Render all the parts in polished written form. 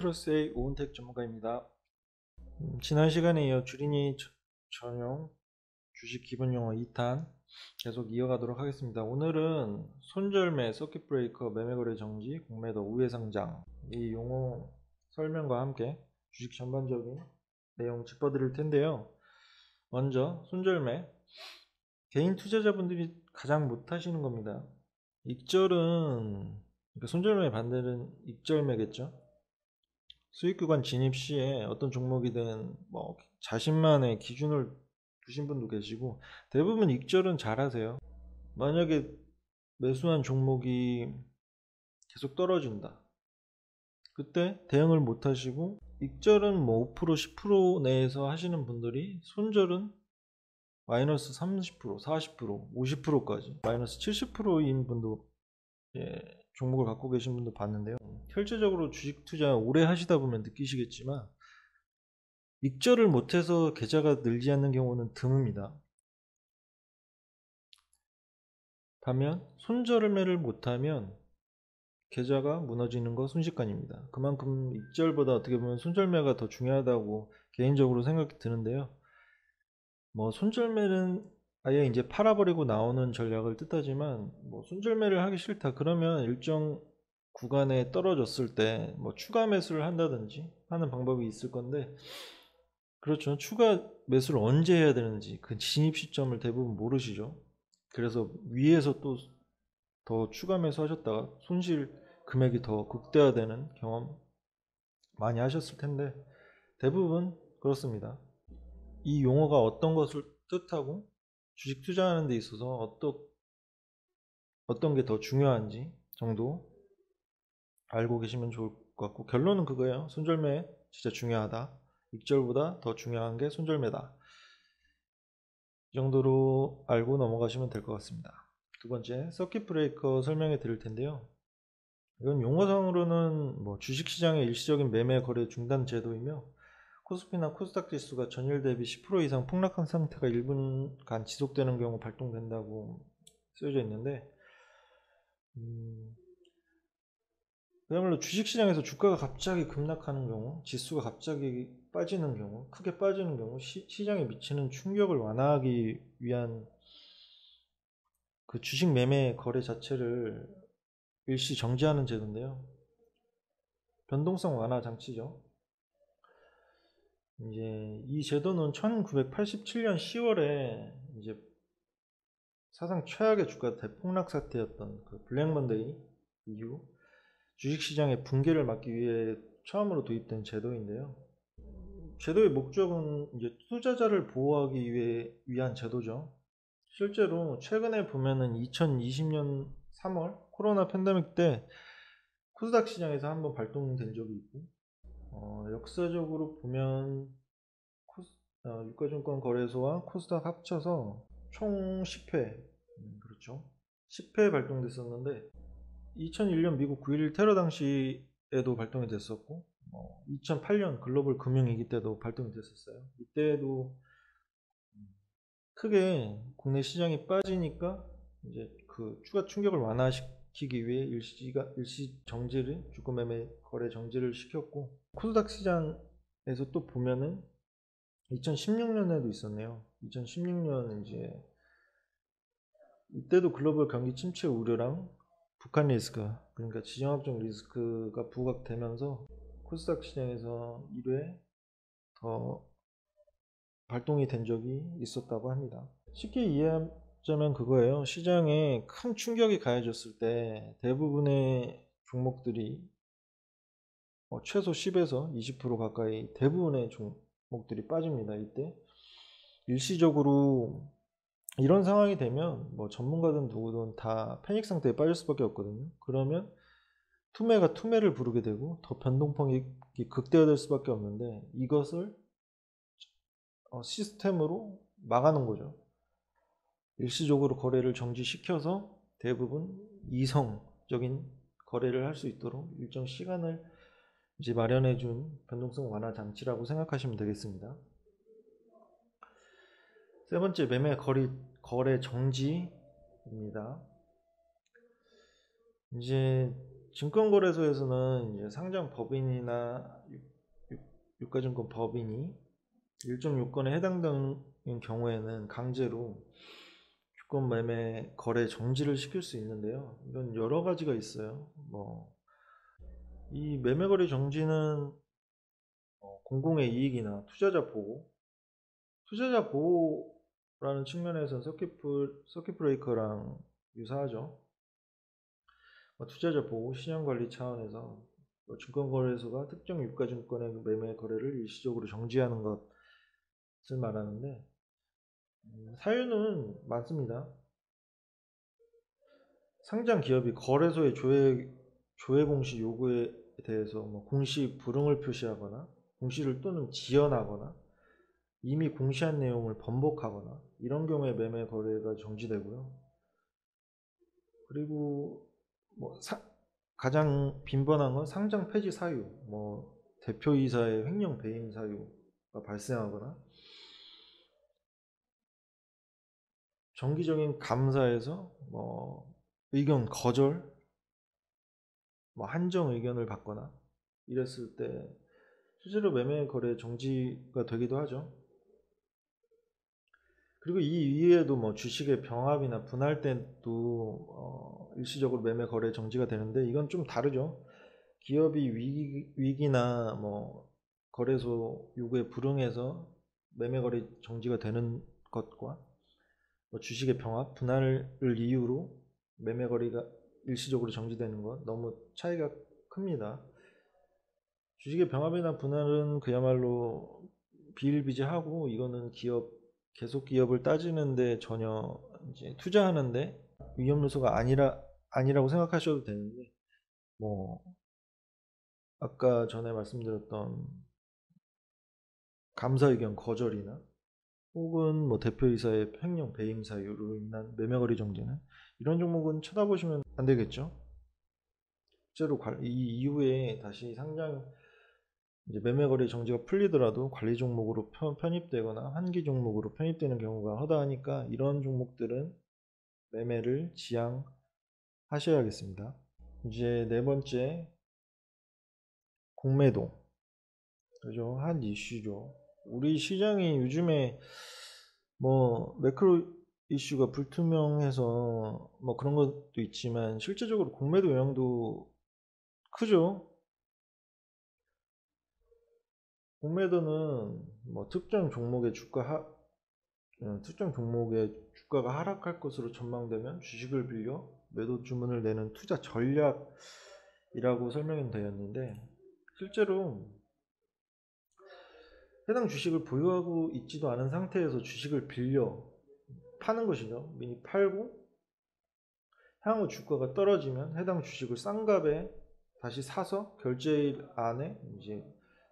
트러스의 오은택 전문가입니다. 지난 시간에 이어 주린이 전용 주식 기본 용어 2탄 계속 이어가도록 하겠습니다. 오늘은 손절매, 서킷 브레이커, 매매거래 정지, 공매도, 우회 상장 이 용어 설명과 함께 주식 전반적인 내용 짚어드릴 텐데요. 먼저 손절매, 개인 투자자분들이 가장 못하시는 겁니다. 익절은, 그러니까 손절매 반대는 익절매겠죠. 수익 구간 진입 시에 어떤 종목이든 뭐 자신만의 기준을 두신 분도 계시고, 대부분 익절은 잘 하세요. 만약에 매수한 종목이 계속 떨어진다, 그때 대응을 못 하시고, 익절은 뭐 5%, 10% 내에서 하시는 분들이 손절은 마이너스 30%, 40%, 50%까지 마이너스 70%인 분도, 종목을 갖고 계신 분도 봤는데요. 실제적으로 주식 투자 오래 하시다 보면 느끼시겠지만 익절을 못해서 계좌가 늘지 않는 경우는 드뭅니다. 반면 손절매를 못하면 계좌가 무너지는 거 순식간입니다. 그만큼 익절보다 어떻게 보면 손절매가 더 중요하다고 개인적으로 생각이 드는데요. 뭐 손절매는 아예 이제 팔아버리고 나오는 전략을 뜻하지만, 뭐 손절매를 하기 싫다 그러면 일정 구간에 떨어졌을 때 뭐 추가 매수를 한다든지 하는 방법이 있을 건데, 그렇죠. 추가 매수를 언제 해야 되는지 그 진입 시점을 대부분 모르시죠. 그래서 위에서 또 더 추가 매수하셨다가 손실 금액이 더 극대화되는 경험 많이 하셨을 텐데, 대부분 그렇습니다. 이 용어가 어떤 것을 뜻하고 주식 투자하는 데 있어서 어떤 게 더 중요한지 정도 알고 계시면 좋을 것 같고, 결론은 그거예요. 손절매 진짜 중요하다. 익절보다 더 중요한 게 손절매다. 이 정도로 알고 넘어가시면 될 것 같습니다. 두 번째, 서킷 브레이커 설명해 드릴 텐데요. 이건 용어상으로는 뭐 주식시장의 일시적인 매매 거래 중단 제도이며, 코스피나 코스닥 지수가 전일 대비 10% 이상 폭락한 상태가 1분간 지속되는 경우 발동된다고 쓰여져 있는데, 그야말로 주식시장에서 주가가 갑자기 급락하는 경우, 지수가 갑자기 빠지는 경우, 크게 빠지는 경우 시장에 미치는 충격을 완화하기 위한 그 주식 매매 거래 자체를 일시 정지하는 제도인데요. 변동성 완화 장치죠. 이제 이 제도는 1987년 10월에 이제 사상 최악의 주가 대폭락 사태였던 그 블랙 먼데이 이후 주식시장의 붕괴를 막기 위해 처음으로 도입된 제도인데요. 제도의 목적은 이제 투자자를 보호하기 위한 제도죠. 실제로 최근에 보면은 2020년 3월 코로나 팬데믹 때 코스닥 시장에서 한번 발동된 적이 있고, 역사적으로 보면 유가증권 거래소와 코스닥 합쳐서 총 10회, 그렇죠. 10회 발동됐었는데, 2001년 미국 9.11 테러 당시에도 발동이 됐었고, 2008년 글로벌 금융위기 때도 발동이 됐었어요. 이때도 크게 국내 시장이 빠지니까 이제 그 추가 충격을 완화시키기 위해 일시 정지를, 주가 매매 거래 정지를 시켰고, 코스닥 시장에서 또 보면은 2016년에도 있었네요. 2016년 이제 이때도 글로벌 경기 침체 우려랑 북한 리스크, 그러니까 지정학적 리스크가 부각되면서 코스닥 시장에서 1회 더 발동이 된 적이 있었다고 합니다. 쉽게 이해하자면 그거예요. 시장에 큰 충격이 가해졌을 때 대부분의 종목들이 최소 10에서 20% 가까이 대부분의 종목들이 빠집니다. 이때 일시적으로 이런 상황이 되면 뭐 전문가든 누구든 다 패닉 상태에 빠질 수밖에 없거든요. 그러면 투매가 투매를 부르게 되고 더 변동폭이 극대화될 수밖에 없는데, 이것을 시스템으로 막아놓은 거죠. 일시적으로 거래를 정지시켜서 대부분 이성적인 거래를 할 수 있도록 일정 시간을 이제 마련해준 변동성 완화 장치라고 생각하시면 되겠습니다. 세 번째, 매매 거래 정지입니다. 이제 증권거래소에서는 이제 상장 법인이나 유가증권 법인이 일정 요건에 해당되는 경우에는 강제로 주권 매매 거래 정지를 시킬 수 있는데요. 이건 여러 가지가 있어요. 이 매매 거래 정지는 공공의 이익이나 투자자 보호라는 측면에서는 서킷 브레이커랑 유사하죠. 투자자 보호, 시장 관리 차원에서 증권거래소가 특정 유가증권의 매매 거래를 일시적으로 정지하는 것을 말하는데, 사유는 많습니다. 상장 기업이 거래소의 조회 공시 요구에 대해서 공시 불응을 표시하거나 공시를 또는 지연하거나 이미 공시한 내용을 번복하거나 이런 경우에 매매 거래가 정지되고요. 그리고 가장 빈번한 건 상장 폐지 사유, 대표이사의 횡령 배임 사유가 발생하거나 정기적인 감사에서 의견 거절, 한정 의견을 받거나 이랬을 때 실제로 매매 거래 정지가 되기도 하죠. 그리고 이 이외에도 주식의 병합이나 분할 때도 일시적으로 매매 거래 정지가 되는데, 이건 좀 다르죠. 기업이 위기나 거래소 요구에 불응해서 매매 거래 정지가 되는 것과 주식의 병합, 분할을 이유로 매매 거래가 일시적으로 정지되는 것 너무 차이가 큽니다. 주식의 병합이나 분할은 그야말로 비일비재하고, 이거는 계속 기업을 따지는데 전혀 이제 투자하는데 위험 요소가 아니라고 생각하셔도 되는데, 아까 전에 말씀드렸던 감사 의견 거절이나 혹은 대표이사의 횡령 배임 사유로 인한 매매 거래 정지는, 이런 종목은 쳐다보시면 안 되겠죠. 실제로 이 이후에 다시 상장 이제 매매 거래 정지가 풀리더라도 관리 종목으로 편입되거나 환기 종목으로 편입되는 경우가 허다하니까 이런 종목들은 매매를 지양하셔야겠습니다. 이제 네 번째, 공매도. 그죠? 한 이슈죠. 우리 시장이 요즘에 매크로 이슈가 불투명해서 그런 것도 있지만 실제적으로 공매도 영향도 크죠. 공매도는 특정 종목의 주가가 하락할 것으로 전망되면 주식을 빌려 매도 주문을 내는 투자 전략이라고 설명이 되었는데, 실제로 해당 주식을 보유하고 있지도 않은 상태에서 주식을 빌려 파는 것이죠. 미리 팔고 향후 주가가 떨어지면 해당 주식을 싼 값에 다시 사서 결제일 안에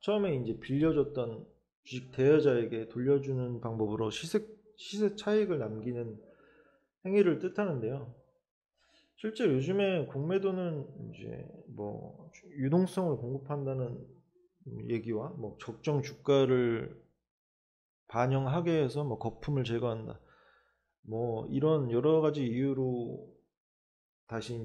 처음에 빌려줬던 주식 대여자에게 돌려주는 방법으로 시세 차익을 남기는 행위를 뜻하는데요. 실제 요즘에 공매도는 유동성을 공급한다는 얘기와 적정 주가를 반영하게 해서 거품을 제거한다, 이런 여러 가지 이유로 다시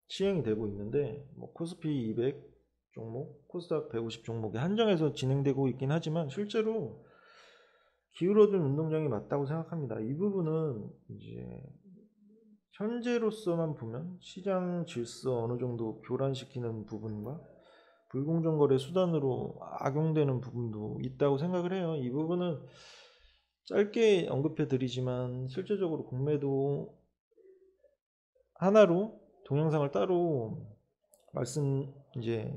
시행이 되고 있는데, 코스피 200 종목, 코스닥 150 종목에 한정해서 진행되고 있긴 하지만 실제로 기울어진 운동장이 맞다고 생각합니다. 이 부분은 현재로서만 보면 시장 질서 어느 정도 교란시키는 부분과 불공정 거래 수단으로 악용되는 부분도 있다고 생각을 해요. 이 부분은 짧게 언급해 드리지만 실제적으로 공매도 하나로 동영상을 따로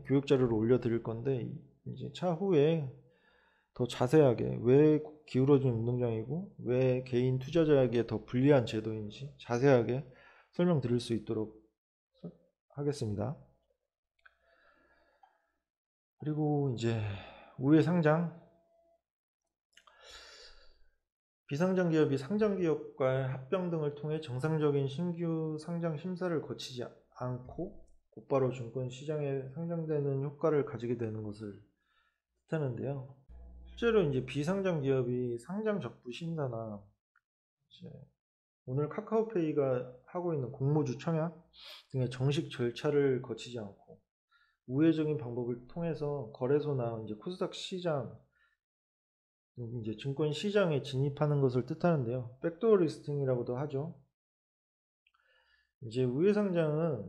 교육 자료를 올려 드릴 건데, 차후에 더 자세하게 왜 기울어진 운동장이고 왜 개인 투자자에게 더 불리한 제도인지 자세하게 설명드릴 수 있도록 하겠습니다. 그리고 우회 상장, 비상장 기업이 상장 기업과의 합병 등을 통해 정상적인 신규 상장 심사를 거치지 않고 곧바로 증권 시장에 상장되는 효과를 가지게 되는 것을 뜻하는데요. 실제로 비상장 기업이 상장 적부 심사나 오늘 카카오페이가 하고 있는 공모주 청약 등의 정식 절차를 거치지 않고 우회적인 방법을 통해서 거래소나 이제 코스닥 시장, 이제 증권 시장에 진입하는 것을 뜻하는데요. 백도어 리스팅이라고도 하죠. 이제 우회 상장은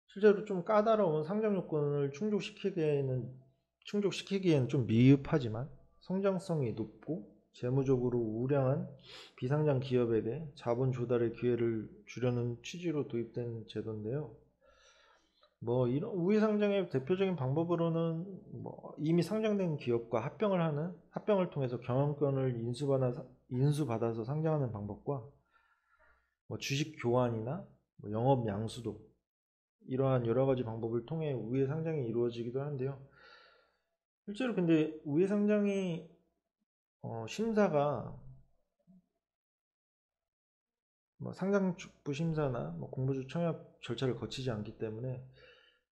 실제로 좀 까다로운 상장 요건을 충족시키기에는 좀 미흡하지만 성장성이 높고 재무적으로 우량한 비상장 기업에게 자본 조달의 기회를 주려는 취지로 도입된 제도인데요. 뭐 이런 우회 상장의 대표적인 방법으로는 뭐 이미 상장된 기업과 합병을 통해서 경영권을 인수받아서 상장하는 방법과 뭐 주식 교환이나 뭐 영업 양수도, 이러한 여러 가지 방법을 통해 우회 상장이 이루어지기도 하는데요. 실제로 근데 우회 상장이 심사가 뭐 상장부 심사나 뭐 공모주 청약 절차를 거치지 않기 때문에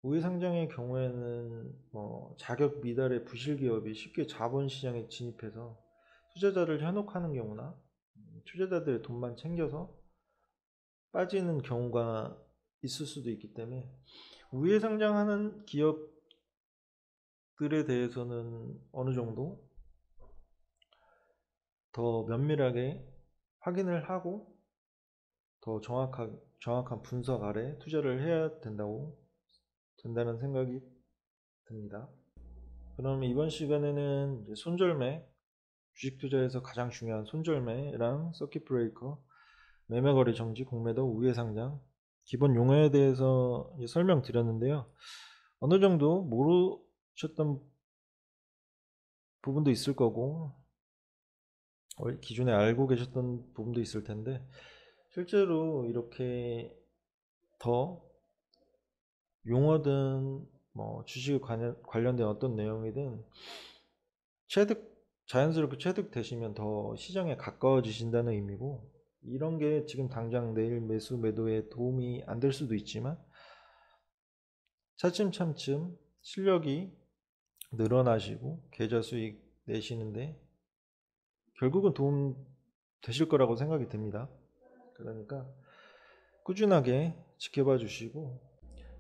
우회 상장의 경우에는 뭐 자격 미달의 부실 기업이 쉽게 자본 시장에 진입해서 투자자를 현혹하는 경우나 투자자들의 돈만 챙겨서 빠지는 경우가 있을 수도 있기 때문에 우회 상장하는 기업들에 대해서는 어느 정도 더 면밀하게 확인을 하고 더 정확한 분석 아래 투자를 해야 된다는 생각이 듭니다. 그럼 이번 시간에는 이제 손절매, 주식 투자에서 가장 중요한 손절매랑 서킷 브레이커, 매매 거래 정지, 공매도, 우회 상장 기본 용어에 대해서 설명드렸는데요. 어느 정도 모르셨던 부분도 있을 거고 기존에 알고 계셨던 부분도 있을 텐데 실제로 이렇게 더 용어든 뭐 주식 관련된 어떤 내용이든 자연스럽게 체득되시면 더 시장에 가까워지신다는 의미고, 이런 게 지금 당장 내일 매수 매도에 도움이 안 될 수도 있지만 차츰차츰 실력이 늘어나시고 계좌 수익 내시는데 결국은 도움 되실 거라고 생각이 듭니다. 그러니까 꾸준하게 지켜봐 주시고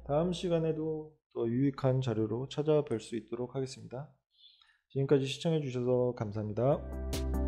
다음 시간에도 더 유익한 자료로 찾아뵐 수 있도록 하겠습니다. 지금까지 시청해 주셔서 감사합니다.